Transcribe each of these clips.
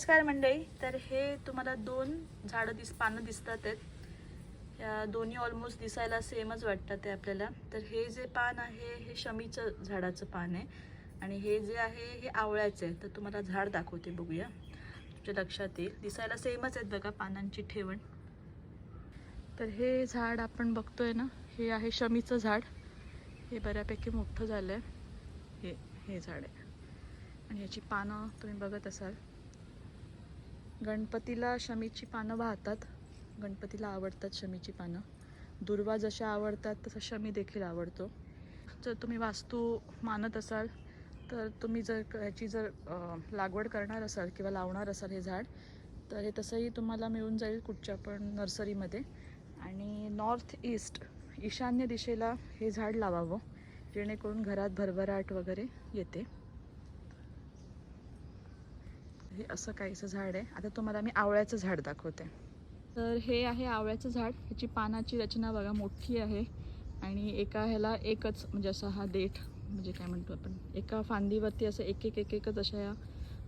नमस्कार मंडळी. तर हे तुम्हाला दोन झाडं पानं दिसतात आहेत. या दोन्ही ऑलमोस्ट दिसायला सेमच वाटतात ते आपल्याला. तर हे जे पान आहे हे शमीचं झाडाचं पान आहे आणि हे जे आहे हे आवळ्याचं आहे. तर तुम्हाला झाड दाखवते, बघूया, तुमच्या लक्षात येईल. दिसायला सेमच आहेत बघा पानांची ठेवण. तर हे झाड आपण बघतोय ना, हे आहे शमीचं झाड. हे बऱ्यापैकी मोठं झालं आहे. हे झाड आहे आणि याची पानं तुम्ही बघत असाल. गणपतीला शमीची पानं वाहतात. गणपतीला आवडतात शमीची पानं. दुर्वा जशा आवडतात तसं शमी देखील आवडतो. जर तुम्ही वास्तू मानत असाल तर तुम्ही जर ह्याची लागवड करणार असाल किंवा लावणार असाल हे झाड, तर हे तसंही तुम्हाला मिळून जाईल कुठच्या पण नर्सरीमध्ये. आणि नॉर्थ ईस्ट ईशान्य दिशेला हे झाड लावावं, जेणेकरून घरात भरभराट वगैरे येते. हे असं काहीसं झाड आहे. आता तुम्हाला मी आवळ्याचं झाड दाखवते. तर हे आहे आवळ्याचं झाड. ह्याची पानाची रचना बघा मोठी आहे आणि एका ह्याला एकच, म्हणजे असा हा देठ, म्हणजे काय म्हणतो आपण, एका फांदीवरती असं एकच अशा या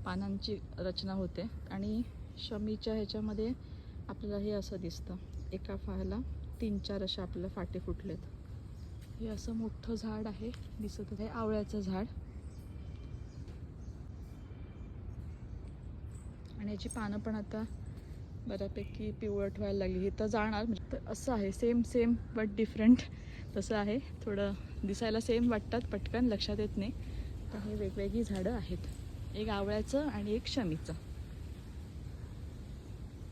पानांची रचना होते. आणि शमीच्या ह्याच्यामध्ये आपल्याला हे असं दिसतं, एका ह्याला 3-4 अशा आपल्याला फाटे फुटलेत. हे असं मोठं झाड आहे, दिसत आहे आवळ्याचं झाड. आणि याची पानं पण आता बऱ्यापैकी पिवळट व्हायला लागली. हे तर जाणार, म्हणजे असं आहे सेम बट डिफरंट. तसं आहे, थोडं दिसायला सेम वाटतात, पटकन लक्षात येत नाही. तर हे वेगवेगळी झाडं आहेत, एक आवळ्याचं आणि एक शमीचं.